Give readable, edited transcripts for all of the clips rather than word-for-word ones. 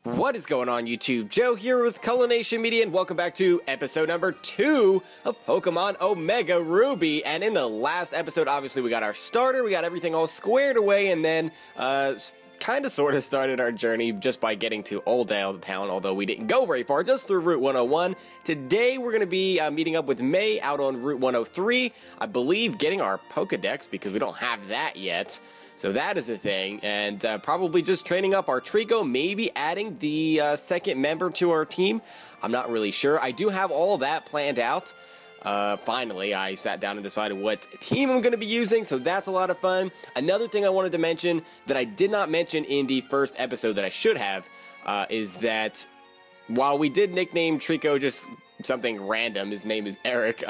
What is going on, YouTube? Joe here with Culination Media, and welcome back to episode number 2 of Pokemon Omega Ruby. And in the last episode, obviously, we got our starter, we got everything all squared away, and then, kind of sort of started our journey just by getting to Oldale town, although we didn't go very far, just through Route 101. Today, we're going to be meeting up with May out on Route 103, I believe getting our Pokedex, because we don't have that yet. So that is a thing, and probably just training up our Treecko, maybe adding the second member to our team. I'm not really sure. I do have all that planned out. Finally, I sat down and decided what team I'm going to be using, so that's a lot of fun. Another thing I wanted to mention that I did not mention in the first episode that I should have is that while we did nickname Treecko just something random, his name is Eric,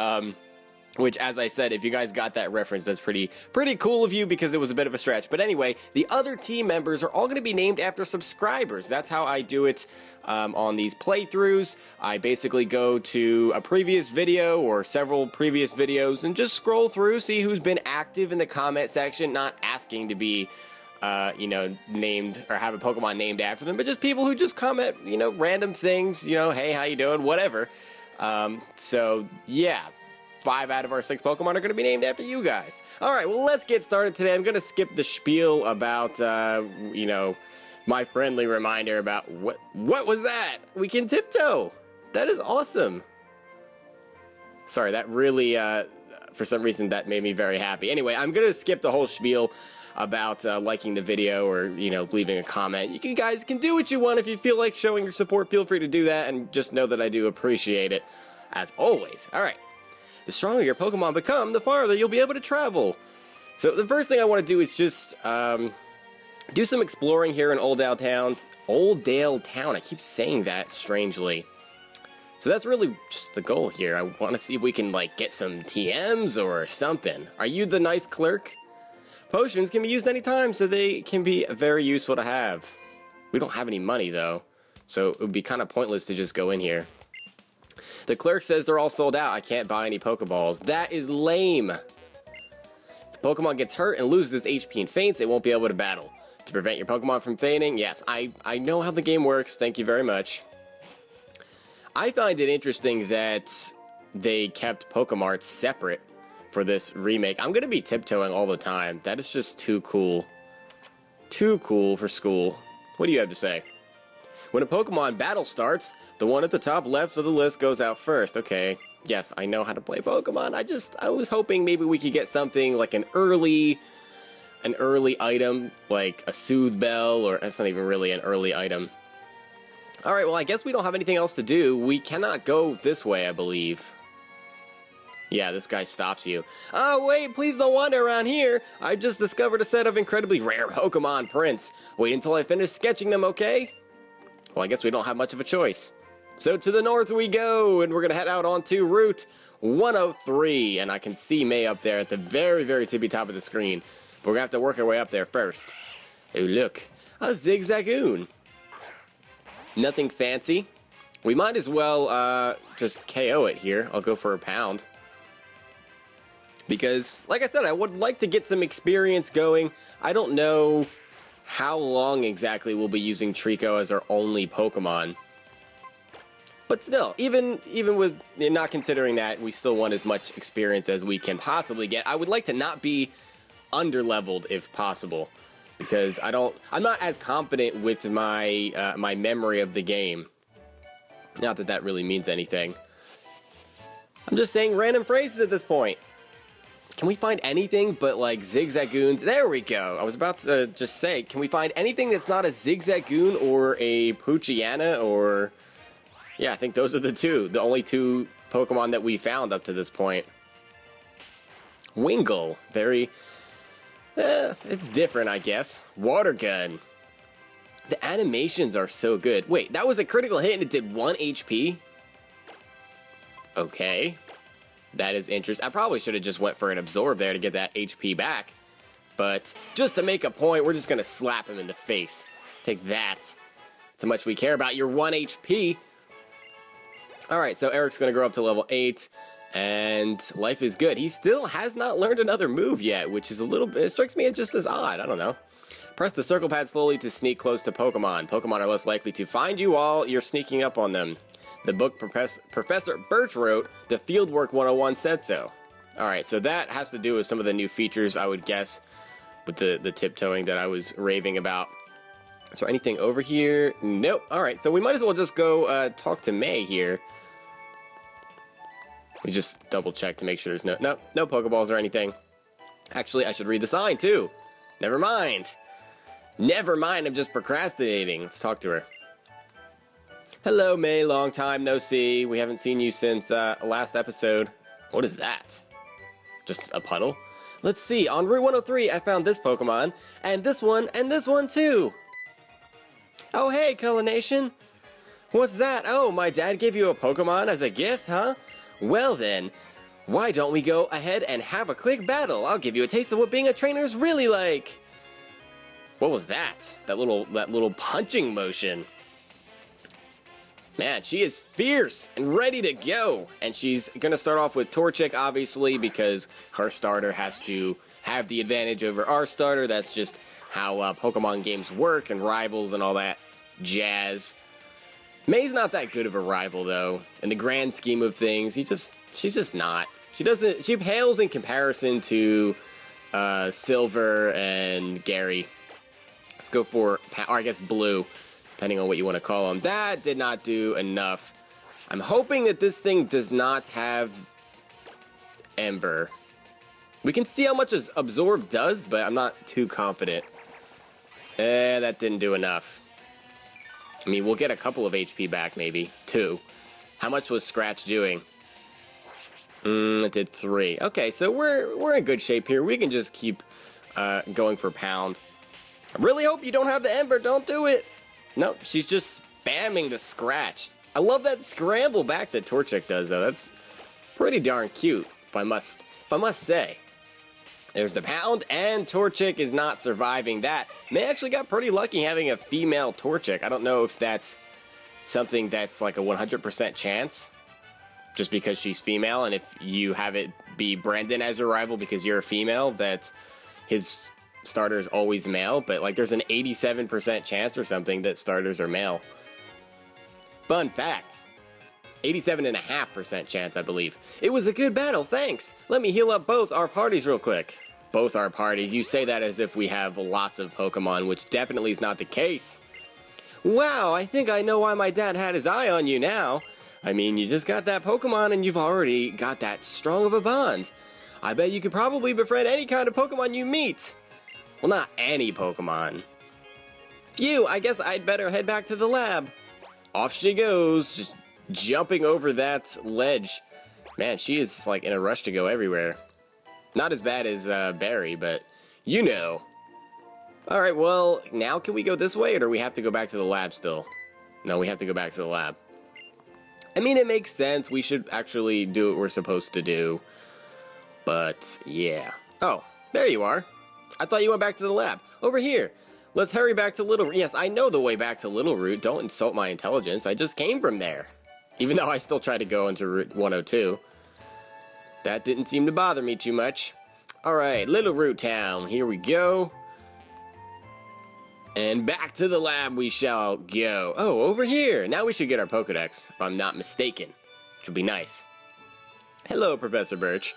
which, as I said, if you guys got that reference, that's pretty cool of you because it was a bit of a stretch. But anyway, the other team members are all going to be named after subscribers. That's how I do it on these playthroughs. I basically go to a previous video or several previous videos and just scroll through, see who's been active in the comment section, not asking to be named or have a Pokemon named after them, but just people who just comment, random things, hey, how you doing, whatever. So, yeah. 5 out of our 6 Pokemon are going to be named after you guys. Alright, well, let's get started today. I'm going to skip the spiel about, my friendly reminder about what was that? We can tiptoe. That is awesome. Sorry, that really, for some reason, that made me very happy. Anyway, I'm going to skip the whole spiel about liking the video or, leaving a comment. You guys can do what you want. If you feel like showing your support, feel free to do that, and just know that I do appreciate it, as always. Alright. The stronger your Pokemon become, the farther you'll be able to travel. So the first thing I want to do is just do some exploring here in Oldale Town. Oldale Town, I keep saying that strangely. So that's really just the goal here. I want to see if we can, get some TMs or something. Are you the nice clerk? Potions can be used anytime, so they can be very useful to have. We don't have any money, though, so it would be kind of pointless to just go in here. The clerk says they're all sold out. I can't buy any Pokeballs. That is lame. If the Pokemon gets hurt and loses its HP and faints, it won't be able to battle. To prevent your Pokemon from fainting, yes, I know how the game works. Thank you very much. I find it interesting that they kept Pokemarts separate for this remake. I'm going to be tiptoeing all the time. That is just too cool. Too cool for school. What do you have to say? When a Pokemon battle starts, the one at the top left of the list goes out first. Okay, yes, I know how to play Pokemon. I was hoping maybe we could get something like an early item, like a Soothe Bell, or that's not even really an early item. Alright, well, I guess we don't have anything else to do. We cannot go this way, I believe. Yeah, this guy stops you. Oh, wait, please don't wander around here. I just discovered a set of incredibly rare Pokemon prints. Wait until I finish sketching them, okay? Well, I guess we don't have much of a choice. So to the north we go, and we're going to head out onto Route 103. And I can see May up there at the very, very tippy top of the screen. But we're going to have to work our way up there first. Oh, look. A Zigzagoon. Nothing fancy. We might as well just KO it here. I'll go for a pound. Because, like I said, I would like to get some experience going. I don't know how long exactly we'll be using Treecko as our only Pokemon. But still, even with not considering that, we still want as much experience as we can possibly get. I would like to not be under-leveled if possible, because I'm not as confident with my my memory of the game. Not that that really means anything. I'm just saying random phrases at this point. Can we find anything but, Zigzagoons? There we go. I was about to just say, can we find anything that's not a Zigzagoon or a Poochyena or... Yeah, I think those are the only 2 Pokemon that we found up to this point. Wingull. Very... it's different, I guess. Water Gun. The animations are so good. Wait, that was a critical hit and it did 1 HP? Okay. That is interesting. I probably should have just went for an Absorb there to get that HP back. But just to make a point, we're just going to slap him in the face. Take that. That's how much we care about your 1 HP. Alright, so Eric's going to grow up to level 8. And life is good. He still has not learned another move yet, which is a little bit... It strikes me as just as odd. I don't know. Press the circle pad slowly to sneak close to Pokemon. Pokemon are less likely to find you while you're sneaking up on them. The book Professor Birch wrote, the Fieldwork 101 said so. Alright, so that has to do with some of the new features, I would guess, with the tiptoeing that I was raving about. Is there anything over here? Nope. Alright, so we might as well just go talk to May here. We just double check to make sure there's no Pokeballs or anything. Actually, I should read the sign too. Never mind. Never mind, I'm just procrastinating. Let's talk to her. Hello, May. Long time no see. We haven't seen you since last episode. What is that? Just a puddle? Let's see. On Route 103, I found this Pokemon, and this one too. Oh, hey, Color Nation. What's that? Oh, my dad gave you a Pokemon as a gift, huh? Well then, why don't we go ahead and have a quick battle? I'll give you a taste of what being a trainer is really like. What was that? That little punching motion. Man, she is fierce and ready to go. And she's gonna start off with Torchic, obviously, because her starter has to have the advantage over our starter. That's just how Pokemon games work and rivals and all that jazz. May's not that good of a rival, though. In the grand scheme of things, she's just not. She pales in comparison to Silver and Gary. Let's go for, or I guess Blue, depending on what you want to call them. That did not do enough. I'm hoping that this thing does not have Ember. We can see how much Absorb does, but I'm not too confident. That didn't do enough. I mean, we'll get a couple of HP back, maybe. 2. How much was Scratch doing? It did 3. Okay, so we're in good shape here. We can just keep going for Pound. I really hope you don't have the Ember. Don't do it. Nope, she's just spamming the Scratch. I love that scramble back that Torchic does, though. That's pretty darn cute, if I must say. There's the Pound, and Torchic is not surviving that. May actually got pretty lucky having a female Torchic. I don't know if that's something that's like a 100% chance, just because she's female, and if you have it be Brendan as a rival because you're a female, that his starter is always male, but like there's an 87% chance or something that starters are male. Fun fact. 87.5% chance, I believe. It was a good battle, thanks. Let me heal up both our parties real quick. Both our parties. You say that as if we have lots of Pokemon, which definitely is not the case. Wow, I think I know why my dad had his eye on you now. I mean, you just got that Pokemon and you've already got that strong of a bond. I bet you could probably befriend any kind of Pokemon you meet. Well, not any Pokemon. Phew, I guess I'd better head back to the lab. Off she goes, just jumping over that ledge. Man, she is like in a rush to go everywhere. Not as bad as Barry, but you know. Alright, well, now can we go this way, or do we have to go back to the lab still? No, we have to go back to the lab. I mean, it makes sense. We should actually do what we're supposed to do. But, yeah. Oh, there you are. I thought you went back to the lab. Over here. Let's hurry back to Little Root. Yes, I know the way back to Little Root. Don't insult my intelligence. I just came from there. Even though I still tried to go into Route 102. That didn't seem to bother me too much. Alright, Little Root Town. Here we go. And back to the lab we shall go. Oh, over here. Now we should get our Pokedex, if I'm not mistaken. Which would be nice. Hello, Professor Birch.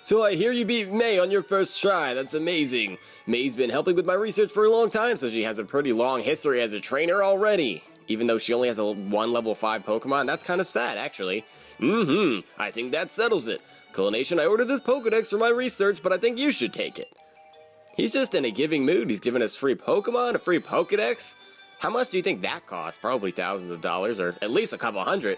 So I hear you beat May on your first try. That's amazing. May's been helping with my research for a long time, so she has a pretty long history as a trainer already. Even though she only has one level 5 Pokemon, that's kind of sad, actually. I think that settles it. Culination, I ordered this Pokedex for my research, but I think you should take it. He's just in a giving mood. He's giving us free Pokemon, a free Pokedex. How much do you think that costs? Probably thousands of dollars, or at least a couple hundred.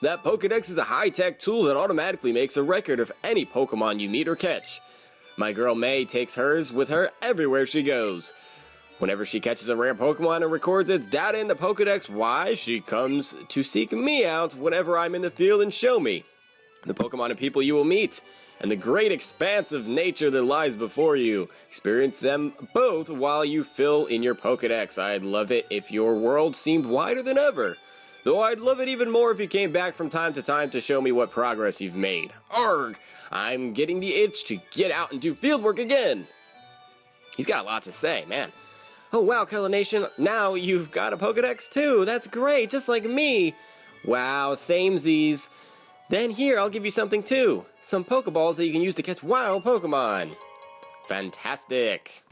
That Pokedex is a high-tech tool that automatically makes a record of any Pokemon you meet or catch. My girl May takes hers with her everywhere she goes. Whenever she catches a rare Pokemon and records its data in the Pokedex, why, she comes to seek me out whenever I'm in the field and show me the Pokemon and people you will meet, and the great expanse of nature that lies before you. Experience them both while you fill in your Pokedex. I'd love it if your world seemed wider than ever. Though I'd love it even more if you came back from time to time to show me what progress you've made. Arrgh! I'm getting the itch to get out and do fieldwork again! He's got a lot to say, man. Oh wow, Nation, now you've got a Pokedex too. That's great, just like me. Wow, samesies. Then here, I'll give you something too. Some Pokeballs that you can use to catch wild Pokemon. Fantastic.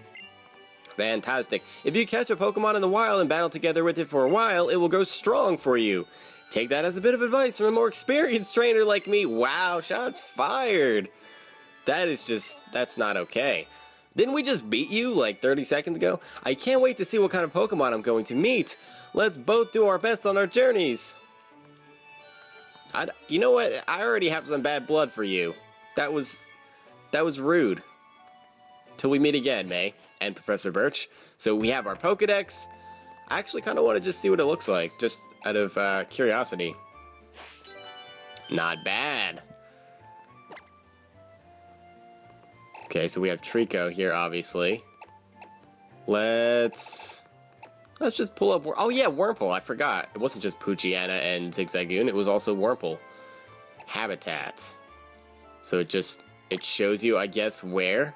Fantastic. If you catch a Pokemon in the wild and battle together with it for a while, it will grow strong for you. Take that as a bit of advice from a more experienced trainer like me. Wow, shots fired. That's not okay. Didn't we just beat you like 30 seconds ago? I can't wait to see what kind of Pokemon I'm going to meet. Let's both do our best on our journeys. You know what? I already have some bad blood for you. That was rude. Till we meet again, May and Professor Birch. So we have our Pokedex. I actually kind of want to just see what it looks like, just out of curiosity. Not bad. Okay, so we have Treecko here, obviously. Let's just pull up... Oh yeah, Wurmple, I forgot. It wasn't just Poochyena and Zigzagoon, it was also Wurmple. Habitat. So it shows you, I guess, where.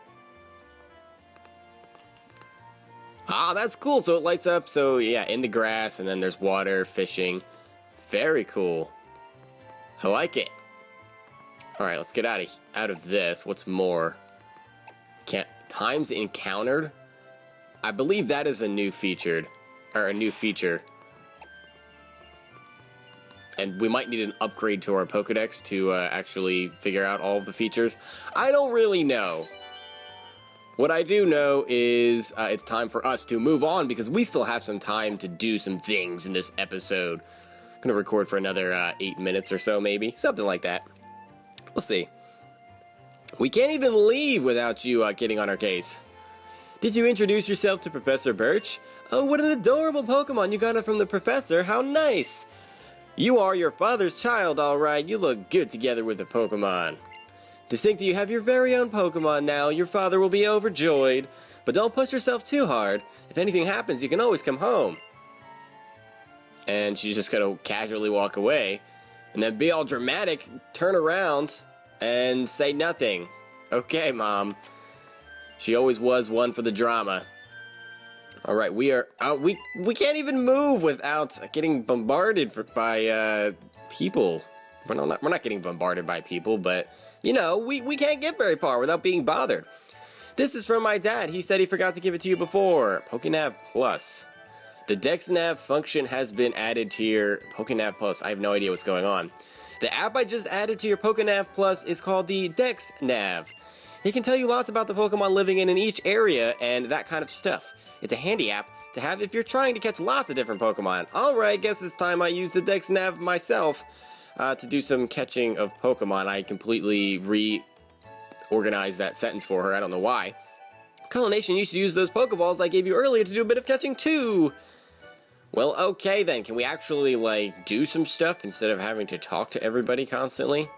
Ah, that's cool, so it lights up, so yeah, in the grass, and then there's water, fishing. Very cool. I like it. Alright, let's get out of this. What's more? Times encountered? I believe that is a new feature. And we might need an upgrade to our Pokedex to actually figure out all of the features. I don't really know. What I do know is it's time for us to move on because we still have some time to do some things in this episode. I'm going to record for another 8 minutes or so, maybe. Something like that. We'll see. We can't even leave without you getting on our case. Did you introduce yourself to Professor Birch? Oh, what an adorable Pokemon. You got it from the professor. How nice. You are your father's child, all right. You look good together with a Pokemon. To think that you have your very own Pokemon now, your father will be overjoyed. But don't push yourself too hard. If anything happens, you can always come home. And she's just gonna casually walk away. And then be all dramatic, turn around, and say nothing. Okay, Mom. She always was one for the drama. Alright, we can't even move without getting bombarded by people. We're not getting bombarded by people, but you know, we can't get very far without being bothered. This is from my dad. He said he forgot to give it to you before. Pokenav Plus. The DexNav function has been added to your Pokenav Plus. I have no idea what's going on. The app I just added to your Pokenav Plus is called the DexNav. It can tell you lots about the Pokemon living in each area and that kind of stuff. It's a handy app to have if you're trying to catch lots of different Pokemon. Alright, guess it's time I use the DexNav myself to do some catching of Pokemon. I completely reorganized that sentence for her. I don't know why. Nation used to use those Pokeballs I gave you earlier to do a bit of catching too. Well, okay then. Can we actually, like, do some stuff instead of having to talk to everybody constantly?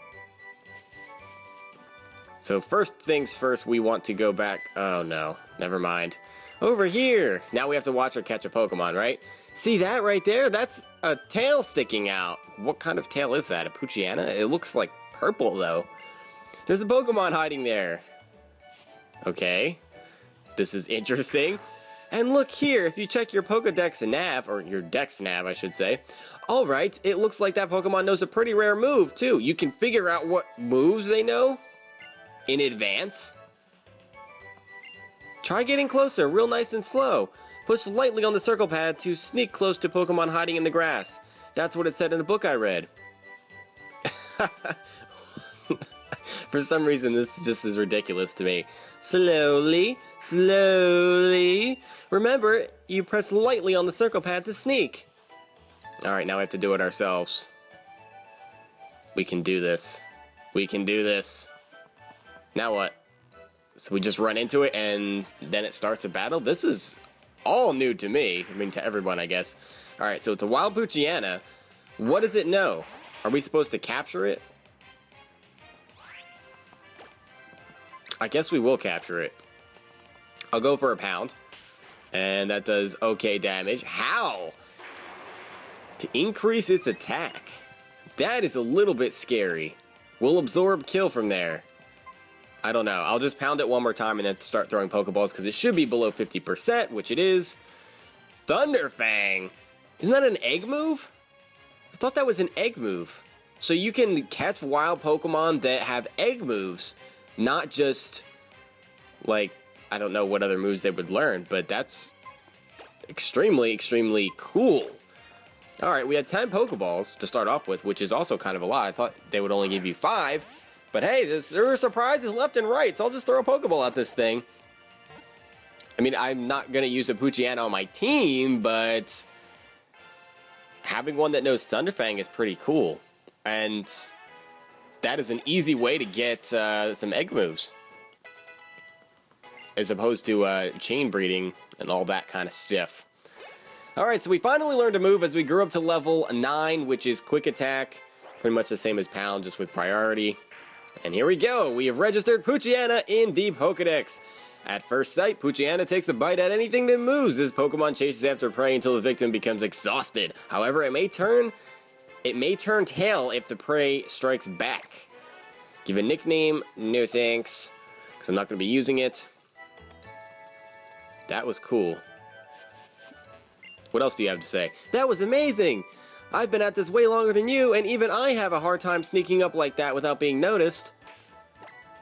So first things first, we want to go back... Oh, no. Never mind. Over here! Now we have to watch her catch a Pokemon, right? See that right there? That's a tail sticking out. What kind of tail is that? A Poochyena? It looks like purple, though. There's a Pokemon hiding there. Okay. This is interesting. And look here, if you check your Pokedex Nav, or your DexNav, I should say. Alright, it looks like that Pokemon knows a pretty rare move, too. You can figure out what moves they know in advance. Try getting closer, real nice and slow. Push lightly on the circle pad to sneak close to Pokemon hiding in the grass. That's what it said in a book I read. For some reason, this just is ridiculous to me. Slowly, slowly. Remember, you press lightly on the circle pad to sneak. Alright, now we have to do it ourselves. We can do this. We can do this. Now what? So we just run into it and then it starts a battle? This is all new to me. I mean, to everyone, I guess. Alright, so it's a wild Poochyena. What does it know? Are we supposed to capture it? I guess we will capture it. I'll go for a pound. And that does okay damage. How? To increase its attack. That is a little bit scary. We'll absorb kill from there. I don't know. I'll just pound it one more time and then start throwing Pokeballs because it should be below 50%, which it is. Thunderfang. Isn't that an egg move? I thought that was an egg move. So you can catch wild Pokemon that have egg moves, not just, like, I don't know what other moves they would learn, but that's extremely, extremely cool. Alright, we had 10 Pokeballs to start off with, which is also kind of a lot. I thought they would only give you 5, but hey, there are surprises left and right, so I'll just throw a Pokeball at this thing. I mean, I'm not going to use a Poochyena on my team, but having one that knows Thunderfang is pretty cool. And that is an easy way to get some egg moves, as opposed to chain breeding and all that kind of stuff. Alright, so we finally learned a move as we grew up to level 9, which is Quick Attack. Pretty much the same as Pound, just with priority. And here we go, we have registered Poochyena in the Pokedex. At first sight, Poochyena takes a bite at anything that moves. This Pokemon chases after prey until the victim becomes exhausted. However, it may turn tail if the prey strikes back. Give a nickname, no thanks, because I'm not going to be using it. That was cool. What else do you have to say? That was amazing! I've been at this way longer than you, and even I have a hard time sneaking up like that without being noticed.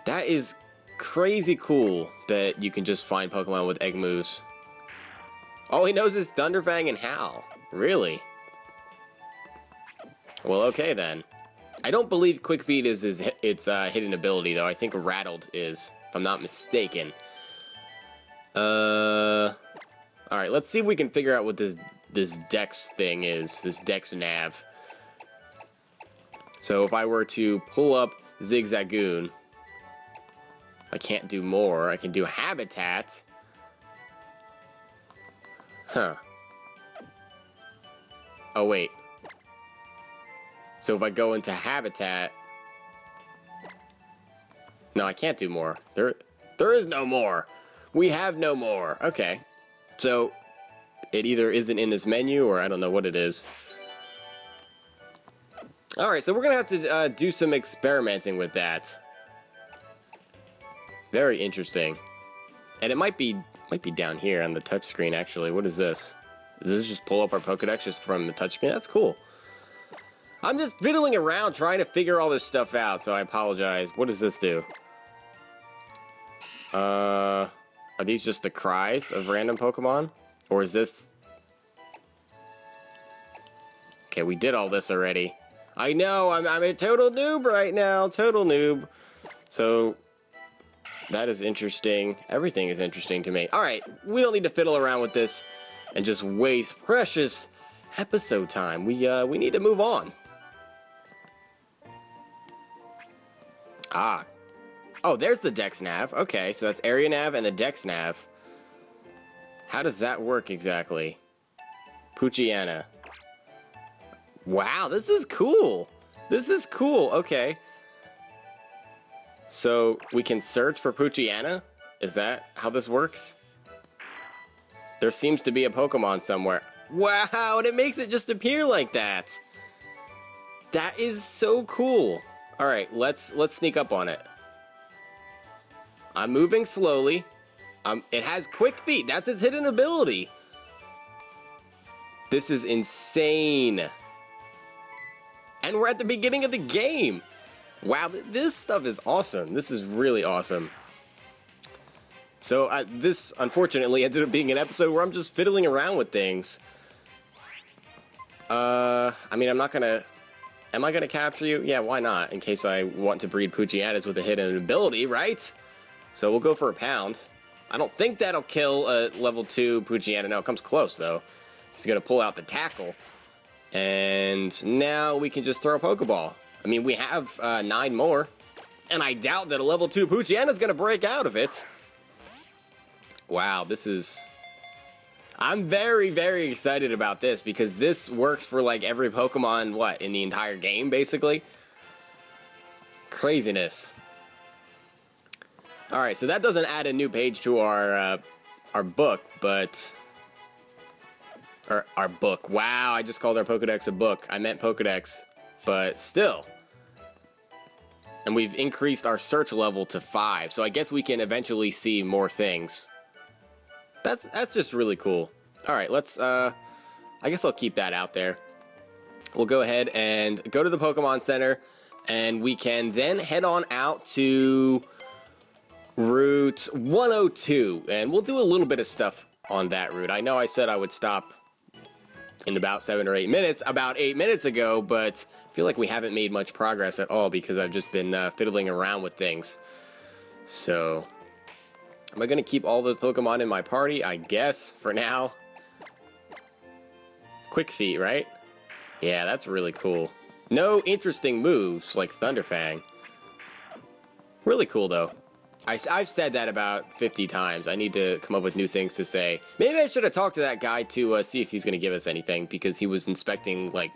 That is crazy cool that you can just find Pokemon with egg moves. All he knows is Thunderfang and Howl. Really? Well, okay then. I don't believe Quick Feet is its hidden ability, though. I think Rattled is, if I'm not mistaken. Alright, let's see if we can figure out what this Dex thing is. This DexNav. So if I were to pull up Zigzagoon, I can't do more. I can do Habitat. Huh. Oh, wait. So if I go into Habitat... No, I can't do more. There is no more. We have no more. Okay. So, it either isn't in this menu, or I don't know what it is. Alright, so we're gonna have to do some experimenting with that. Very interesting. And it might be down here on the touchscreen, actually. What is this? Does this just pull up our Pokedex just from the touchscreen? That's cool. I'm just fiddling around trying to figure all this stuff out, so I apologize. What does this do? Are these just the cries of random Pokemon? Or is this... Okay, we did all this already. I know, I'm a total noob right now. Total noob. So, that is interesting. Everything is interesting to me. Alright, we don't need to fiddle around with this and just waste precious episode time. We need to move on. Ah. Oh, there's the DexNav. Okay, so that's Area Nav and the DexNav. How does that work exactly? Poochyena. Wow, this is cool. This is cool. Okay. So, we can search for Poochyena? Is that how this works? There seems to be a Pokemon somewhere. Wow, and it makes it just appear like that. That is so cool. Alright, let's sneak up on it. I'm moving slowly. It has Quick Feet. That's its hidden ability. This is insane. And we're at the beginning of the game. Wow, this stuff is awesome. This is really awesome. So this, unfortunately, ended up being an episode where I'm just fiddling around with things. I mean, I'm not gonna... Am I gonna capture you? Yeah, why not? In case I want to breed Poochyenas with a hidden ability, right? So we'll go for a Pound. I don't think that'll kill a level 2 Poochyena. No, it comes close, though. It's gonna pull out the Tackle. And now we can just throw a Pokeball. I mean, we have 9 more. And I doubt that a level 2 Poochyena is gonna break out of it. Wow, this is... I'm very, very excited about this because this works for like every Pokemon, what, in the entire game, basically? Craziness. Alright, so that doesn't add a new page to our book, but... Or our book. Wow, I just called our Pokedex a book. I meant Pokedex, but still. And we've increased our search level to 5, so I guess we can eventually see more things. That's just really cool. Alright, let's, I guess I'll keep that out there. We'll go ahead and go to the Pokemon Center, and we can then head on out to Route 102, and we'll do a little bit of stuff on that route. I know I said I would stop in about 7 or 8 minutes, about 8 minutes ago, but I feel like we haven't made much progress at all because I've just been fiddling around with things. So, am I going to keep all those Pokemon in my party? I guess, for now. Quick Feet, right? Yeah, that's really cool. No interesting moves like Thunderfang. Really cool, though. I've said that about 50 times. I need to come up with new things to say. Maybe I should have talked to that guy to see if he's going to give us anything, because he was inspecting, like,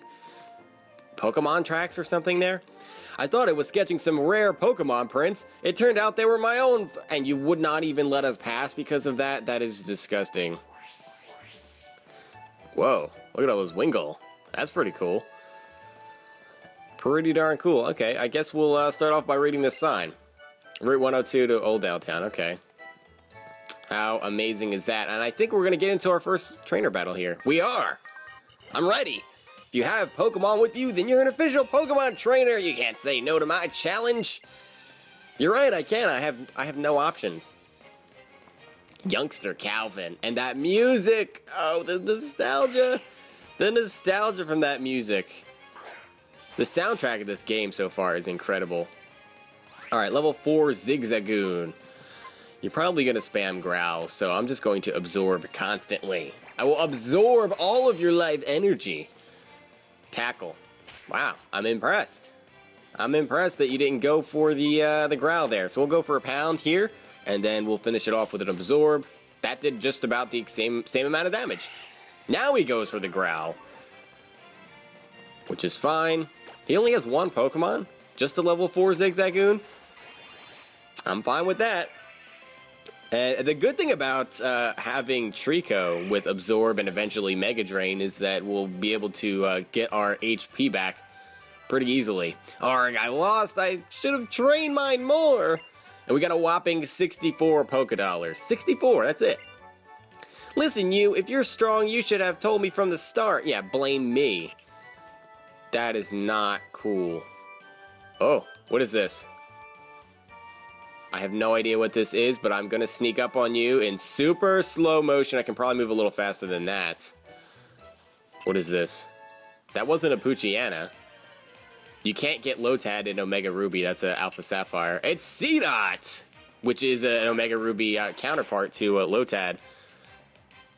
Pokemon tracks or something there. I thought I was sketching some rare Pokemon prints. It turned out they were my own, and you would not even let us pass because of that? That is disgusting. Whoa, look at all those Wingull. That's pretty cool. Pretty darn cool. Okay, I guess we'll start off by reading this sign. Route 102 to Oldale Town, okay. How amazing is that? And I think we're going to get into our first trainer battle here. We are! I'm ready! If you have Pokemon with you, then you're an official Pokemon trainer! You can't say no to my challenge! You're right, I can. I have no option. Youngster Calvin. And that music! Oh, the nostalgia! The nostalgia from that music. The soundtrack of this game so far is incredible. Alright, level 4 Zigzagoon. You're probably going to spam Growl, so I'm just going to absorb constantly. I will absorb all of your life energy. Tackle. Wow, I'm impressed. I'm impressed that you didn't go for the Growl there. So we'll go for a Pound here, and then we'll finish it off with an Absorb. That did just about the same amount of damage. Now he goes for the Growl, which is fine. He only has one Pokemon, just a level 4 Zigzagoon. I'm fine with that. And the good thing about having Treecko with Absorb and eventually Mega Drain is that we'll be able to get our HP back pretty easily. Alright, I lost. I should have trained mine more. And we got a whopping 64 Pokedollars. 64, that's it. Listen, you, if you're strong, you should have told me from the start. Yeah, blame me. That is not cool. Oh, what is this? I have no idea what this is, but I'm going to sneak up on you in super slow motion. I can probably move a little faster than that. What is this? That wasn't a Poochyena. You can't get Lotad in Omega Ruby. That's an Alpha Sapphire. It's Seedot, which is an Omega Ruby counterpart to Lotad.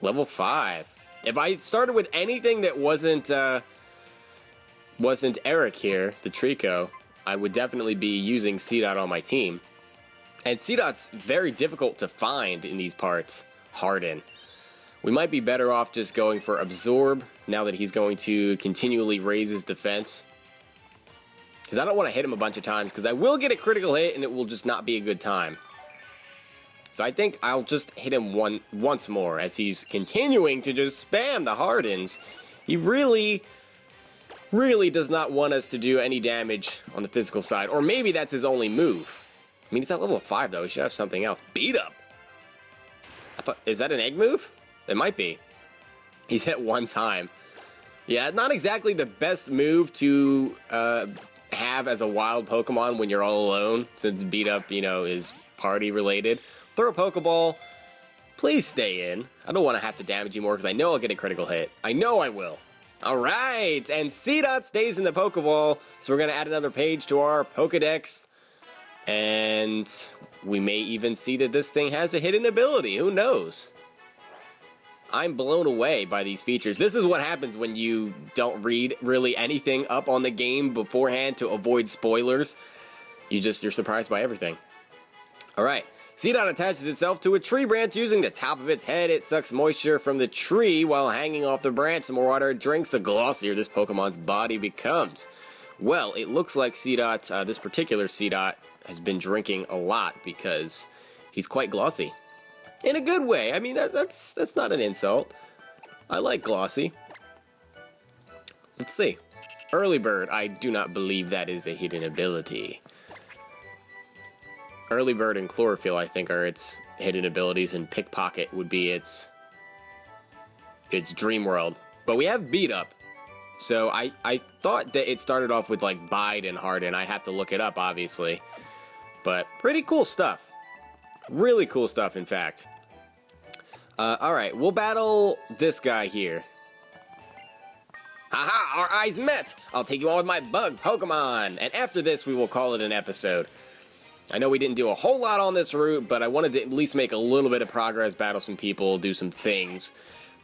Level 5. If I started with anything that wasn't Eric here, the Treecko, I would definitely be using Seedot on my team. And Seedot's very difficult to find in these parts. Harden. We might be better off just going for Absorb now that he's going to continually raise his defense. Because I don't want to hit him a bunch of times, because I will get a critical hit and it will just not be a good time. So I think I'll just hit him once more as he's continuing to just spam the Hardens. He really does not want us to do any damage on the physical side. Or maybe that's his only move. I mean, it's at level 5, though. He should have something else. Beat up! Is that an egg move? It might be. He's hit one time. Yeah, not exactly the best move to have as a wild Pokemon when you're all alone, since beat up, you know, is party related. Throw a Pokeball. Please stay in. I don't want to have to damage you more because I know I'll get a critical hit. I know I will. Alright, and Seedot stays in the Pokeball, so we're going to add another page to our Pokedex. And we may even see that this thing has a hidden ability. Who knows? I'm blown away by these features. This is what happens when you don't read really anything up on the game beforehand to avoid spoilers. You're surprised by everything. Alright. Seedot attaches itself to a tree branch using the top of its head. It sucks moisture from the tree while hanging off the branch. The more water it drinks, the glossier this Pokemon's body becomes. Well, it looks like Seedot, this particular Seedot, has been drinking a lot because he's quite glossy. In a good way. I mean, that's not an insult. I like glossy. Let's see. Early Bird. I do not believe that is a hidden ability. Early Bird and Chlorophyll, I think, are its hidden abilities, and Pickpocket would be its It's Dream World. But we have Beat Up. So I thought that it started off with like Bide and Harden. I'd have to look it up, obviously. But pretty cool stuff. Really cool stuff, in fact. Alright, we'll battle this guy here. Haha, our eyes met! I'll take you on with my bug Pokemon! And after this, we will call it an episode. I know we didn't do a whole lot on this route, but I wanted to at least make a little bit of progress, battle some people, do some things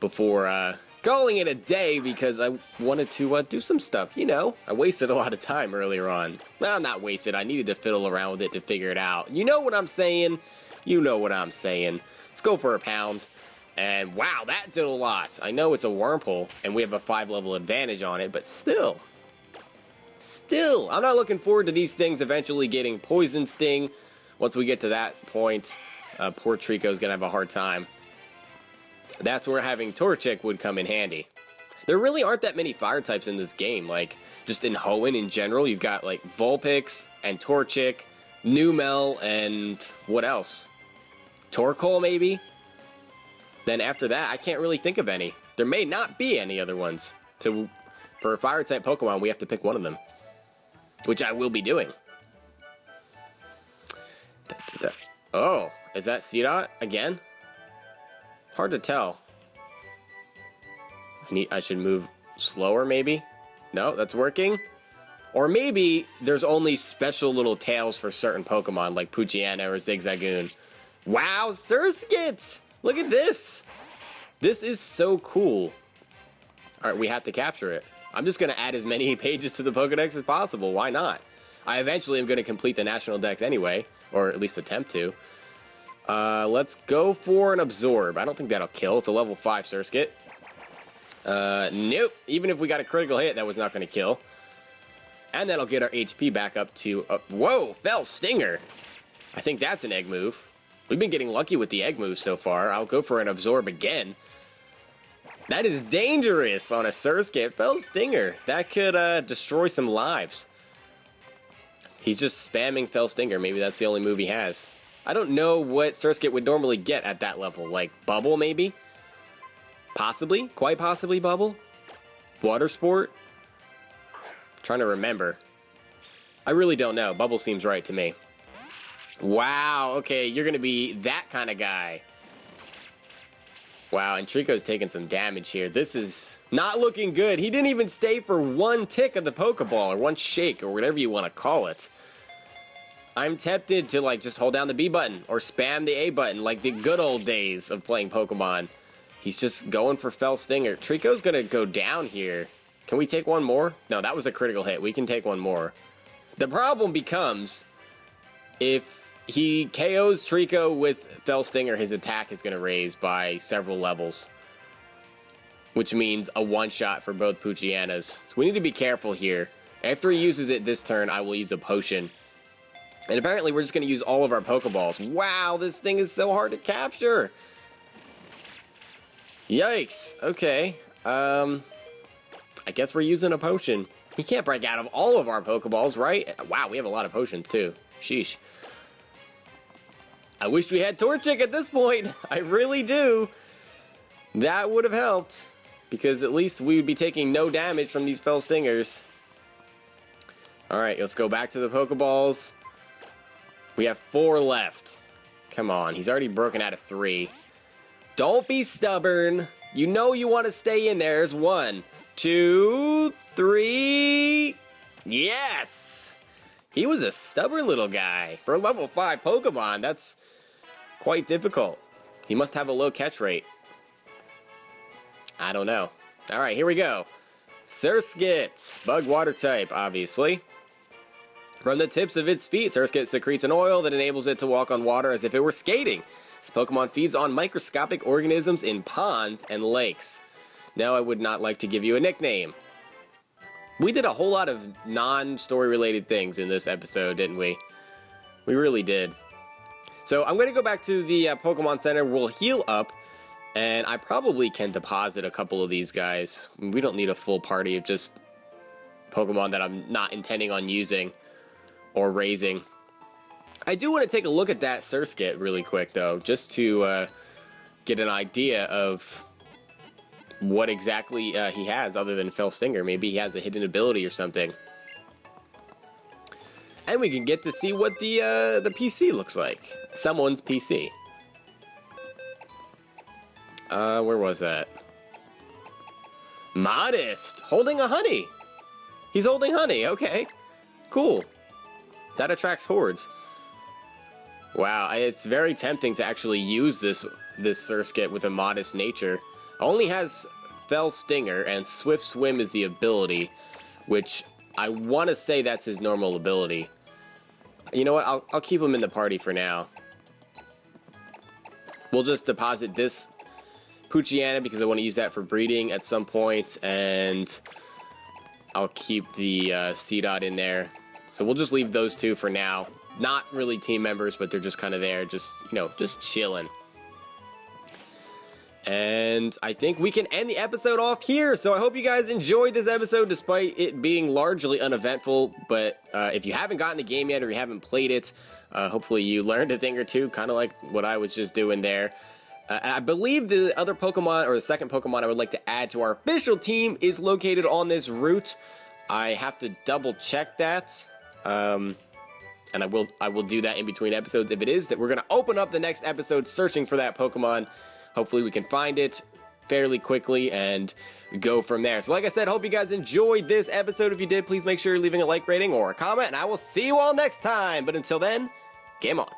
before calling it a day, because I wanted to do some stuff. You know, I wasted a lot of time earlier on. Well, not wasted. I needed to fiddle around with it to figure it out. You know what I'm saying? You know what I'm saying. Let's go for a pound. And wow, that did a lot. I know it's a Wurmple, and we have a 5-level advantage on it, but still, I'm not looking forward to these things eventually getting Poison Sting. Once we get to that point, poor Treecko's gonna have a hard time. That's where having Torchic would come in handy. There really aren't that many fire types in this game. Like, just in Hoenn in general, you've got like Vulpix and Torchic, Numel, and what else? Torkoal, maybe? Then after that, I can't really think of any. There may not be any other ones. So for a fire type Pokemon, we have to pick one of them, which I will be doing. Oh, is that Seedot again? Hard to tell. I should move slower, maybe? No, that's working. Or maybe there's only special little tails for certain Pokemon, like Poochyena or Zigzagoon. Wow, Surskit! Look at this! This is so cool. Alright, we have to capture it. I'm just going to add as many pages to the Pokedex as possible. Why not? I eventually am going to complete the National Dex anyway, or at least attempt to. Let's go for an Absorb. I don't think that'll kill. It's a level 5 Surskit. Nope. Even if we got a critical hit, that was not going to kill. And that'll get our HP back up to... whoa! Fell Stinger! I think that's an egg move. We've been getting lucky with the egg moves so far. I'll go for an Absorb again. That is dangerous on a Surskit. Fell Stinger. That could destroy some lives. He's just spamming Fell Stinger. Maybe that's the only move he has. I don't know what Surskit would normally get at that level. Like Bubble, maybe? Possibly? Quite possibly Bubble? Water Sport? Trying to remember. I really don't know. Bubble seems right to me. Wow, okay, you're gonna be that kind of guy. Wow, and Treecko's taking some damage here. This is not looking good. He didn't even stay for one tick of the Pokeball, or one shake, or whatever you want to call it. I'm tempted to, like, just hold down the B button, or spam the A button, like the good old days of playing Pokemon. He's just going for Fell Stinger. Treecko's gonna go down here. Can we take one more? No, that was a critical hit. We can take one more. The problem becomes, if he KOs Treecko with Fell Stinger, his attack is going to raise by several levels, which means a one-shot for both Poochyenas. So we need to be careful here. After he uses it this turn, I will use a potion. And apparently we're just going to use all of our Pokeballs. Wow, this thing is so hard to capture. Yikes. Okay. I guess we're using a potion. He can't break out of all of our Pokeballs, right? Wow, we have a lot of potions too. Sheesh. I wish we had Torchic at this point. I really do. That would have helped, because at least we would be taking no damage from these Fell Stingers. Alright, let's go back to the Pokeballs. We have 4 left. Come on, he's already broken out of 3. Don't be stubborn. You know you want to stay in there. There's 1, 2, 3. Yes! He was a stubborn little guy. For a level 5 Pokemon, that's quite difficult. He must have a low catch rate. I don't know. Alright, here we go. Surskit. Bug water type, obviously. From the tips of its feet, Surskit secretes an oil that enables it to walk on water as if it were skating. This Pokemon feeds on microscopic organisms in ponds and lakes. Now I would not like to give you a nickname. We did a whole lot of non-story related things in this episode, didn't we? We really did. So I'm going to go back to the Pokemon Center. We'll heal up, and I probably can deposit a couple of these guys. We don't need a full party of just Pokemon that I'm not intending on using or raising. I do want to take a look at that Surskit really quick, though, just to get an idea of what exactly he has other than Fell Stinger. Maybe he has a hidden ability or something. And we can get to see what the PC looks like. Someone's PC. Where was that? Modest! Holding a honey! He's holding honey, okay. Cool. That attracts hordes. Wow, it's very tempting to actually use this Surskit with a modest nature. Only has Fell Stinger, and Swift Swim is the ability, which I want to say that's his normal ability. You know what, I'll keep him in the party for now. We'll just deposit this Poochyena because I want to use that for breeding at some point, and I'll keep the C-Dot in there. So we'll just leave those two for now. Not really team members, but they're just kind of there, just, you know, just chilling. And I think we can end the episode off here. So I hope you guys enjoyed this episode despite it being largely uneventful. But if you haven't gotten the game yet or you haven't played it, hopefully you learned a thing or two, kind of like what I was just doing there. I believe the other Pokemon, or the second Pokemon I would like to add to our official team is located on this route. I have to double check that. And I will do that in between episodes. If it is, that we're going to open up the next episode searching for that Pokemon. Hopefully we can find it fairly quickly and go from there. So like I said, hope you guys enjoyed this episode. If you did, please make sure you're leaving a like rating or a comment, and I will see you all next time. But until then, game on.